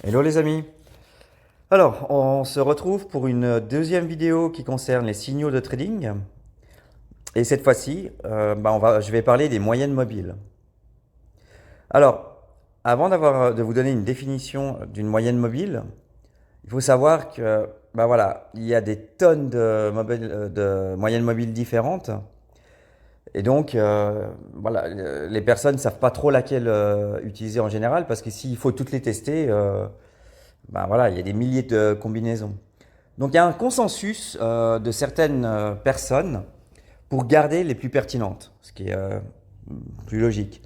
Hello les amis. Alors, on se retrouve pour une deuxième vidéo qui concerne les signaux de trading. Et cette fois-ci, je vais parler des moyennes mobiles. Alors, avant de vous donner une définition d'une moyenne mobile, il faut savoir que, il y a des tonnes de moyennes mobiles différentes. Et donc, les personnes ne savent pas trop laquelle utiliser en général parce que s'il faut toutes les tester, il y a des milliers de combinaisons. Donc il y a un consensus de certaines personnes pour garder les plus pertinentes, ce qui est plus logique.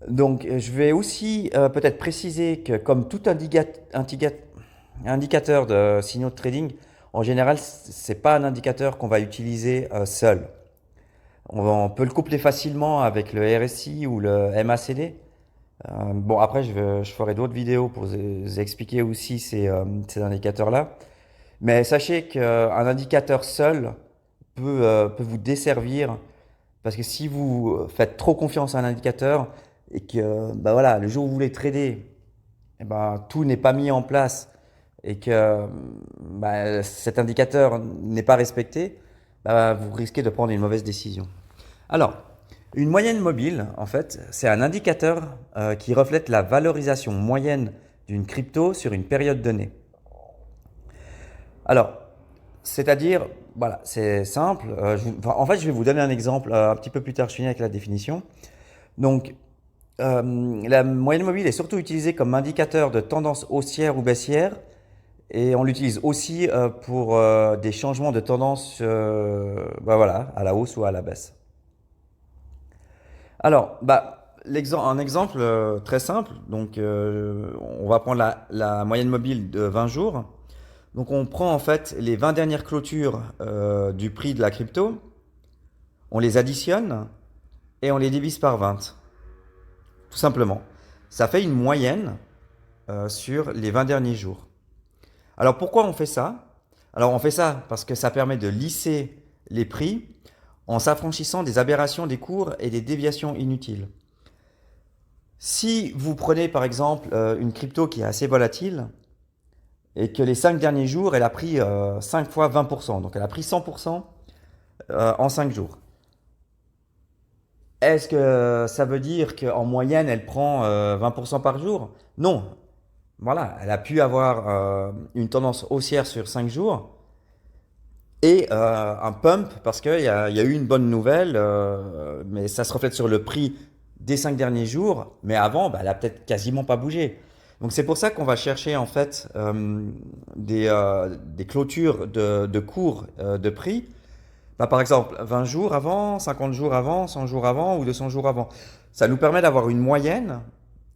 Donc je vais aussi peut-être préciser que comme tout indicateur de signaux de trading, en général, ce n'est pas un indicateur qu'on va utiliser seul. On peut le coupler facilement avec le RSI ou le MACD. Après, je ferai d'autres vidéos pour vous expliquer aussi ces indicateurs-là. Mais sachez qu'un indicateur seul peut vous desservir parce que si vous faites trop confiance à un indicateur et que le jour où vous voulez trader, tout n'est pas mis en place et que cet indicateur n'est pas respecté, vous risquez de prendre une mauvaise décision. Alors, une moyenne mobile, en fait, c'est un indicateur qui reflète la valorisation moyenne d'une crypto sur une période donnée. Alors, c'est-à-dire, voilà, c'est simple. Je vais vous donner un exemple un petit peu plus tard. Je finis avec la définition. Donc, la moyenne mobile est surtout utilisée comme indicateur de tendance haussière ou baissière. Et on l'utilise aussi pour des changements de tendance à la hausse ou à la baisse. Alors, un exemple très simple. Donc, on va prendre la moyenne mobile de 20 jours. Donc on prend en fait les 20 dernières clôtures du prix de la crypto, on les additionne et on les divise par 20. Tout simplement. Ça fait une moyenne sur les 20 derniers jours. Alors pourquoi on fait ça? Alors on fait ça parce que ça permet de lisser les prix en s'affranchissant des aberrations des cours et des déviations inutiles. Si vous prenez par exemple une crypto qui est assez volatile, et que les 5 derniers jours, elle a pris 5 fois 20%. Donc elle a pris 100% en 5 jours. Est-ce que ça veut dire qu'en moyenne, elle prend 20% par jour? Non. Voilà, elle a pu avoir une tendance haussière sur 5 jours et un pump parce qu'il y a eu une bonne nouvelle, mais ça se reflète sur le prix des 5 derniers jours. Mais avant, elle a peut-être quasiment pas bougé. Donc c'est pour ça qu'on va chercher en fait des clôtures de cours de prix. Par exemple, 20 jours avant, 50 jours avant, 100 jours avant ou 200 jours avant. Ça nous permet d'avoir une moyenne.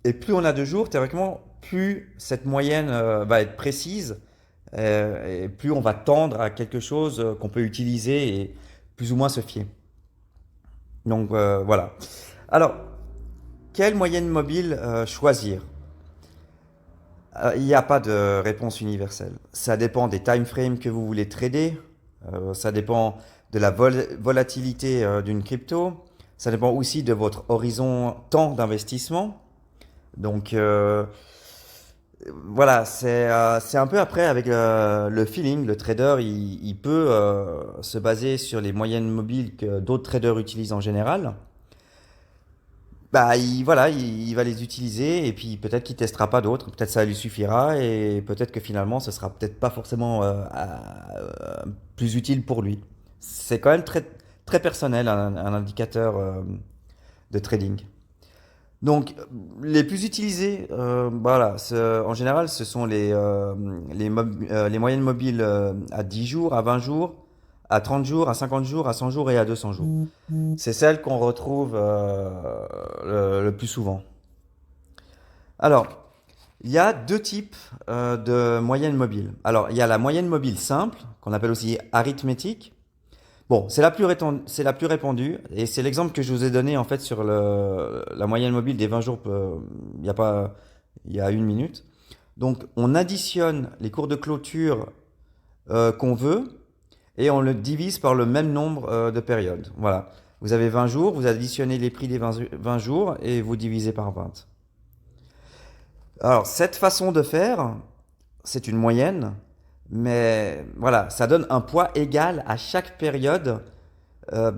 Et plus on a de jours, théoriquement, plus cette moyenne va être précise et plus on va tendre à quelque chose qu'on peut utiliser et plus ou moins se fier. Donc voilà. Alors, quelle moyenne mobile choisir? Il n'y a pas de réponse universelle. Ça dépend des time frames que vous voulez trader. Ça dépend de la volatilité d'une crypto. Ça dépend aussi de votre horizon temps d'investissement. Donc voilà, c'est un peu après avec le feeling. Le trader, il peut se baser sur les moyennes mobiles que d'autres traders utilisent en général. Il va les utiliser et puis peut-être qu'il testera pas d'autres, peut-être ça lui suffira et peut-être que finalement ce sera peut-être pas forcément plus utile pour lui. C'est quand même très, très personnel un indicateur de trading. Donc les plus utilisés, en général ce sont les moyennes mobiles à 10 jours, à 20 jours, à 30 jours, à 50 jours, à 100 jours et à 200 jours. C'est celle qu'on retrouve le plus souvent. Alors, il y a deux types de moyennes mobiles. Alors, il y a la moyenne mobile simple, qu'on appelle aussi arithmétique. Bon, c'est la plus répandue, et c'est l'exemple que je vous ai donné en fait sur la moyenne mobile des 20 jours il y a une minute. Donc, on additionne les cours de clôture qu'on veut, et on le divise par le même nombre de périodes. Voilà. Vous avez 20 jours, vous additionnez les prix des 20 jours et vous divisez par 20. Alors, cette façon de faire, c'est une moyenne, mais voilà, ça donne un poids égal à chaque période. Euh,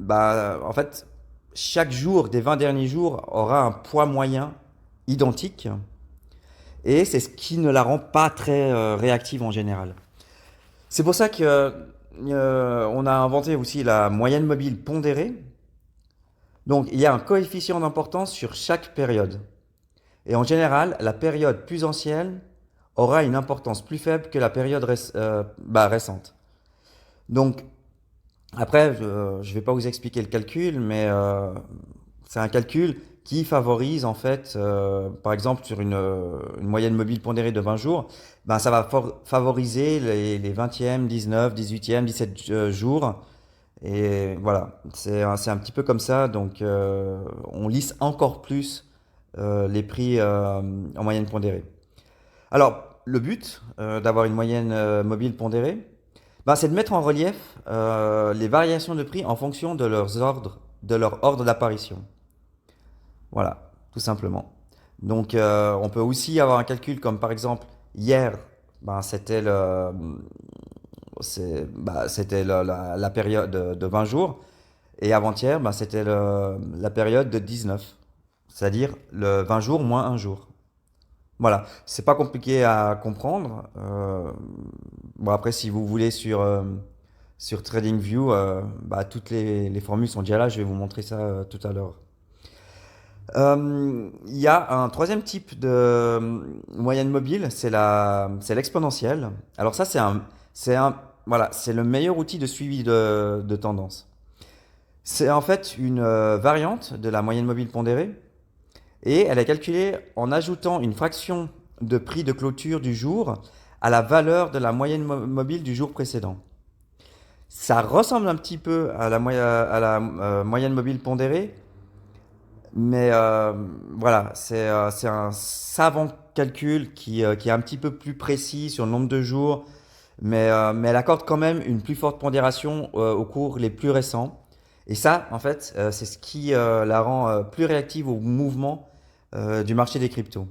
En fait, chaque jour des 20 derniers jours aura un poids moyen identique, et c'est ce qui ne la rend pas très réactive en général. C'est pour ça que on a inventé aussi la moyenne mobile pondérée. Donc, il y a un coefficient d'importance sur chaque période. Et en général, la période plus ancienne aura une importance plus faible que la période récente. Donc, après, je ne vais pas vous expliquer le calcul, mais c'est un calcul qui favorise en fait, par exemple sur une moyenne mobile pondérée de 20 jours, ben, ça va favoriser les 20e, 19, 18e, 17 jours. Et voilà, c'est un petit peu comme ça, donc on lisse encore plus les prix en moyenne pondérée. Alors, le but d'avoir une moyenne mobile pondérée, ben, c'est de mettre en relief les variations de prix en fonction de leur ordre d'apparition. Voilà, tout simplement. Donc, on peut aussi avoir un calcul comme par exemple, hier, ben, c'était la période de 20 jours, et avant-hier, ben, c'était la période de 19, c'est-à-dire le 20 jours moins un jour. Voilà, c'est pas compliqué à comprendre. Bon, après, si vous voulez sur TradingView, toutes les formules sont déjà là. Je vais vous montrer ça tout à l'heure. Il y a un troisième type de moyenne mobile, c'est l'exponentielle. Alors ça, voilà, c'est le meilleur outil de suivi de tendance. C'est en fait une variante de la moyenne mobile pondérée, et elle est calculée en ajoutant une fraction de prix de clôture du jour à la valeur de la moyenne mobile du jour précédent. Ça ressemble un petit peu à la moyenne mobile pondérée, mais voilà, c'est un savant calcul qui est un petit peu plus précis sur le nombre de jours, mais elle accorde quand même une plus forte pondération aux cours les plus récents. Et ça, en fait, c'est ce qui la rend plus réactive au mouvement du marché des cryptos.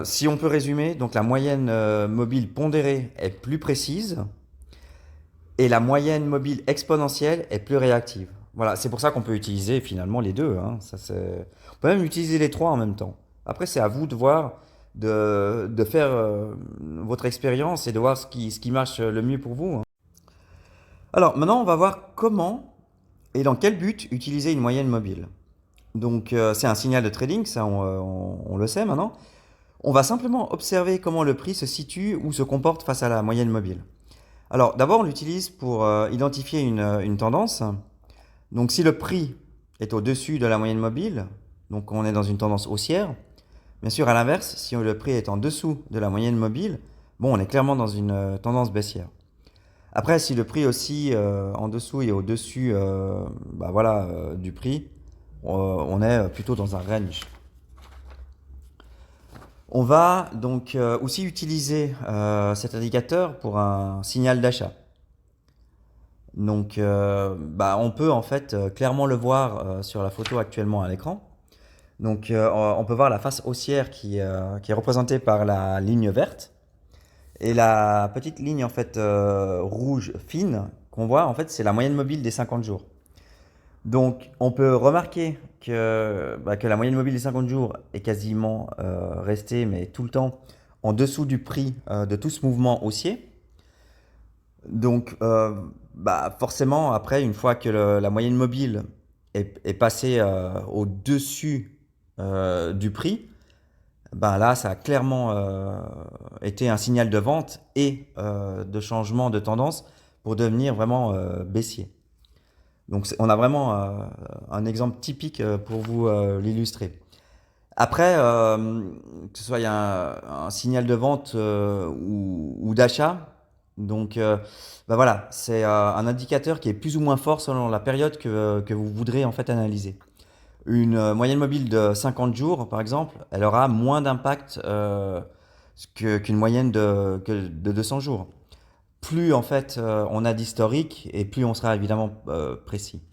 Si on peut résumer, donc la moyenne mobile pondérée est plus précise et la moyenne mobile exponentielle est plus réactive. Voilà, c'est pour ça qu'on peut utiliser finalement les deux, hein. On peut même utiliser les trois en même temps. Après, c'est à vous de voir, de faire votre expérience et de voir ce qui marche le mieux pour vous, hein. Alors maintenant, on va voir comment et dans quel but utiliser une moyenne mobile. Donc c'est un signal de trading, ça on le sait maintenant. On va simplement observer comment le prix se situe ou se comporte face à la moyenne mobile. Alors d'abord on l'utilise pour identifier une tendance. Donc si le prix est au-dessus de la moyenne mobile, donc on est dans une tendance haussière. Bien sûr à l'inverse, si le prix est en dessous de la moyenne mobile, bon on est clairement dans une tendance baissière. Après si le prix aussi en dessous et au-dessus du prix, on est plutôt dans un range. On va donc aussi utiliser cet indicateur pour un signal d'achat. Donc, on peut en fait clairement le voir sur la photo actuellement à l'écran. Donc, on peut voir la face haussière qui est représentée par la ligne verte, et la petite ligne en fait rouge fine qu'on voit en fait c'est la moyenne mobile des 50 jours. Donc, on peut remarquer que la moyenne mobile des 50 jours est quasiment restée, mais tout le temps, en dessous du prix de tout ce mouvement haussier. Donc, forcément, après, une fois que la moyenne mobile est passée au-dessus du prix, là, ça a clairement été un signal de vente et de changement de tendance pour devenir vraiment baissier. Donc on a vraiment un exemple typique pour vous l'illustrer. Après, que ce soit un signal de vente ou d'achat, donc voilà, c'est un indicateur qui est plus ou moins fort selon la période que vous voudrez en fait analyser. Une moyenne mobile de 50 jours, par exemple, elle aura moins d'impact qu'une moyenne de 200 jours. Plus en fait on a d'historique et plus on sera évidemment précis.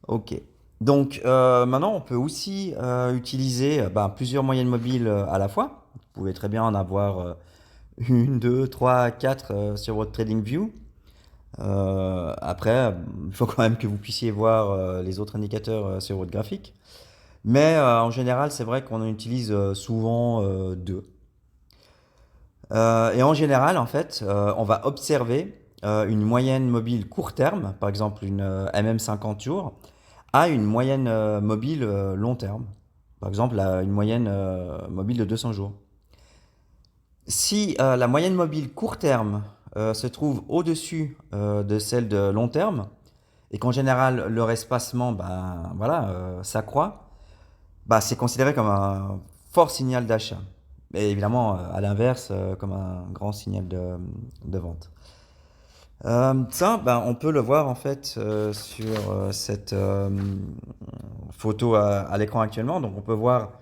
Ok. Donc maintenant, on peut aussi utiliser plusieurs moyennes mobiles à la fois. Vous pouvez très bien en avoir une, deux, trois, quatre sur votre TradingView. Après, il faut quand même que vous puissiez voir les autres indicateurs sur votre graphique. Mais en général, c'est vrai qu'on en utilise souvent deux. Et en général, en fait, on va observer une moyenne mobile court terme, par exemple une MM50 jours, à une moyenne mobile long terme. Par exemple, une moyenne mobile de 200 jours. Si la moyenne mobile court terme se trouve au-dessus de celle de long terme, et qu'en général leur espacement voilà, s'accroît, c'est considéré comme un fort signal d'achat. Et évidemment, à l'inverse, comme un grand signal de vente. Ça, on peut le voir en fait sur cette photo à l'écran actuellement. Donc on peut voir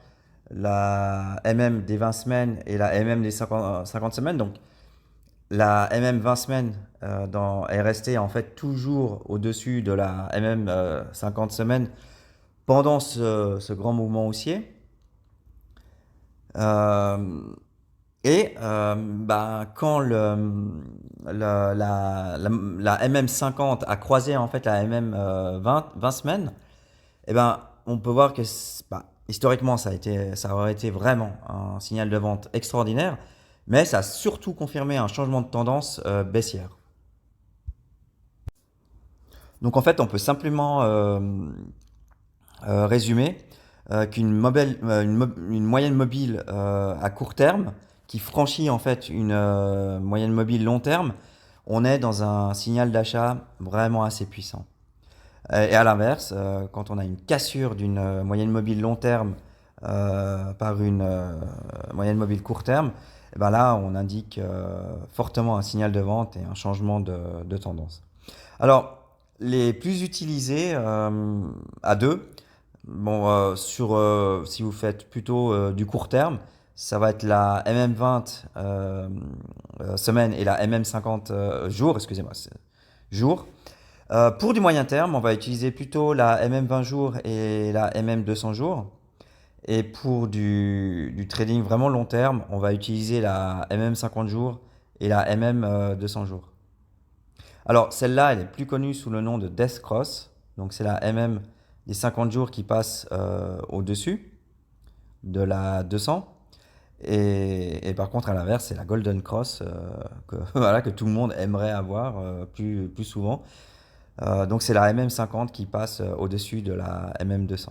la MM des 20 semaines et la MM des 50 semaines. Donc la MM 20 semaines est restée en fait toujours au-dessus de la MM 50 semaines pendant ce grand mouvement haussier. Euh, Quand la MM50 a croisé en fait la MM 20 semaines, on peut voir que historiquement ça aurait été vraiment un signal de vente extraordinaire, mais ça a surtout confirmé un changement de tendance baissière. Donc en fait, on peut simplement résumer une moyenne mobile à court terme qui franchit en fait une moyenne mobile long terme, on est dans un signal d'achat vraiment assez puissant. Et à l'inverse, quand on a une cassure d'une moyenne mobile long terme par une moyenne mobile court terme, et ben là, on indique fortement un signal de vente et un changement de tendance. Alors, les plus utilisés à deux, bon, si vous faites plutôt du court terme, ça va être la MM20 semaine et la MM50 jours, excusez-moi, jours. Pour du moyen terme, on va utiliser plutôt la MM20 jours et la MM200 jours. Et pour du trading vraiment long terme, on va utiliser la MM50 jours et la MM200 jours. Alors, celle-là, elle est plus connue sous le nom de Death Cross. Donc, c'est la MM des 50 jours qui passe au-dessus de la 200. Et par contre, à l'inverse, c'est la Golden Cross voilà, que tout le monde aimerait avoir plus souvent. Donc, c'est la MM50 qui passe au-dessus de la MM200.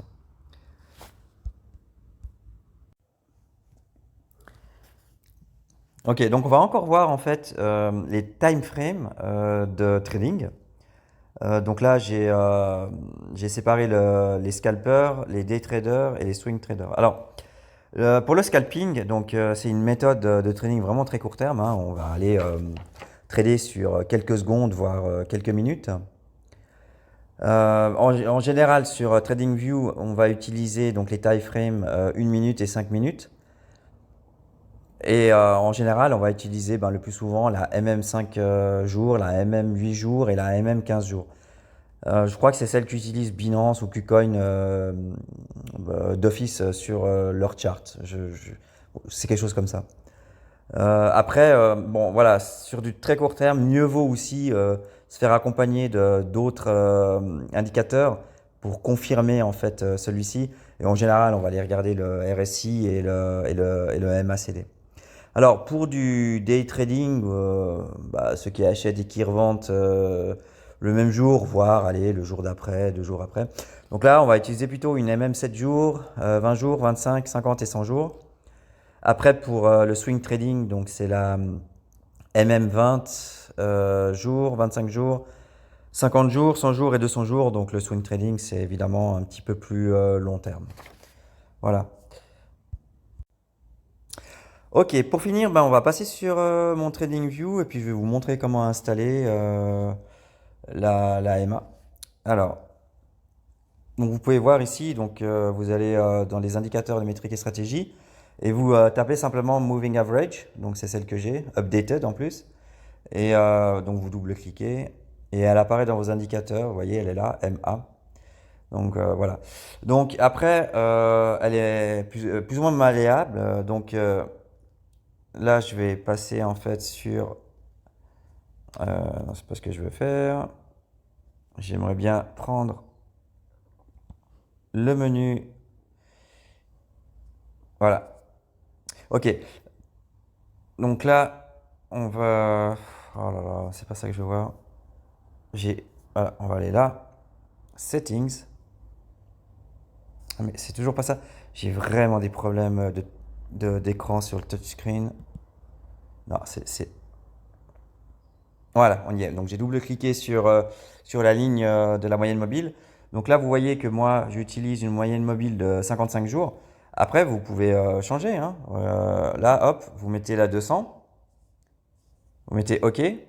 Ok, donc on va encore voir en fait les time frames de trading. Donc là, j'ai séparé les scalpers, les day traders et les swing traders. Alors, pour le scalping, donc c'est une méthode de trading vraiment très court terme, hein. On va aller trader sur quelques secondes, voire quelques minutes. En général, sur TradingView, on va utiliser donc les time frames 1 minute et 5 minutes. Et en général, on va utiliser le plus souvent la MM5 jours, la MM8 jours et la MM15 jours. Je crois que c'est celle qu'utilise Binance ou KuCoin d'office sur leur chart. C'est quelque chose comme ça. Après, bon voilà, sur du très court terme, mieux vaut aussi se faire accompagner d'autres indicateurs pour confirmer en fait celui-ci. Et en général, on va aller regarder le RSI et le MACD. Alors pour du day trading, ceux qui achètent et qui revendent le même jour, voire allez, le jour d'après, 2 jours après. Donc là, on va utiliser plutôt une MM 7 jours, 20 jours, 25, 50 et 100 jours. Après, pour le swing trading, donc c'est la MM 20 jours, 25 jours, 50 jours, 100 jours et 200 jours. Donc le swing trading, c'est évidemment un petit peu plus long terme. Voilà. Ok, pour finir, on va passer sur mon TradingView et puis je vais vous montrer comment installer la MA. Alors, donc vous pouvez voir ici, donc vous allez dans les indicateurs de métriques et stratégies et vous tapez simplement Moving Average, donc c'est celle que j'ai, updated en plus. Et donc vous double-cliquez et elle apparaît dans vos indicateurs, vous voyez, elle est là, MA. Donc voilà. Donc après, elle est plus ou moins malléable. Donc là, je vais passer en fait sur... non, c'est pas ce que je veux faire. J'aimerais bien prendre le menu. Voilà. Ok. Donc là, on va... Oh là là, c'est pas ça que je veux voir. Voilà, on va aller là. Settings. Ah, mais c'est toujours pas ça. J'ai vraiment des problèmes d'écran sur le touchscreen. Non, Voilà, on y est. Donc j'ai double-cliqué sur la ligne de la moyenne mobile. Donc là, vous voyez que moi, j'utilise une moyenne mobile de 55 jours. Après, vous pouvez changer, hein. Là, hop, vous mettez la 200, vous mettez OK, et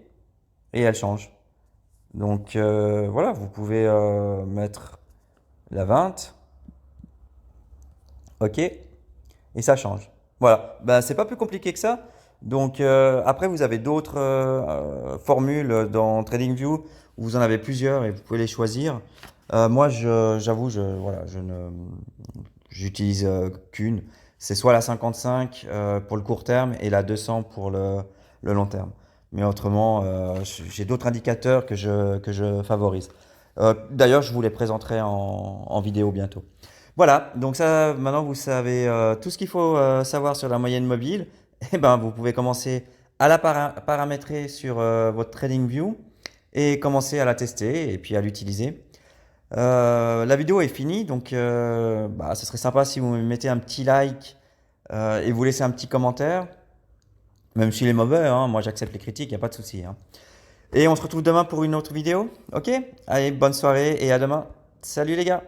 elle change. Donc voilà, vous pouvez mettre la 20, OK, et ça change. Voilà, ben, c'est pas plus compliqué que ça. Donc après, vous avez d'autres formules dans TradingView où vous en avez plusieurs et vous pouvez les choisir. Moi, j'avoue, voilà, j'utilise qu'une. C'est soit la 55 pour le court terme et la 200 pour le long terme. Mais autrement, j'ai d'autres indicateurs que je favorise. D'ailleurs, je vous les présenterai en vidéo bientôt. Voilà, donc ça, maintenant vous savez tout ce qu'il faut savoir sur la moyenne mobile. Et ben, vous pouvez commencer à la paramétrer sur votre TradingView et commencer à la tester et puis à l'utiliser. La vidéo est finie, donc bah, ce serait sympa si vous me mettez un petit like et vous laissez un petit commentaire, même s'il est mauvais, hein, moi j'accepte les critiques, il n'y a pas de souci, hein. Et on se retrouve demain pour une autre vidéo, ok? Allez, bonne soirée et à demain. Salut les gars!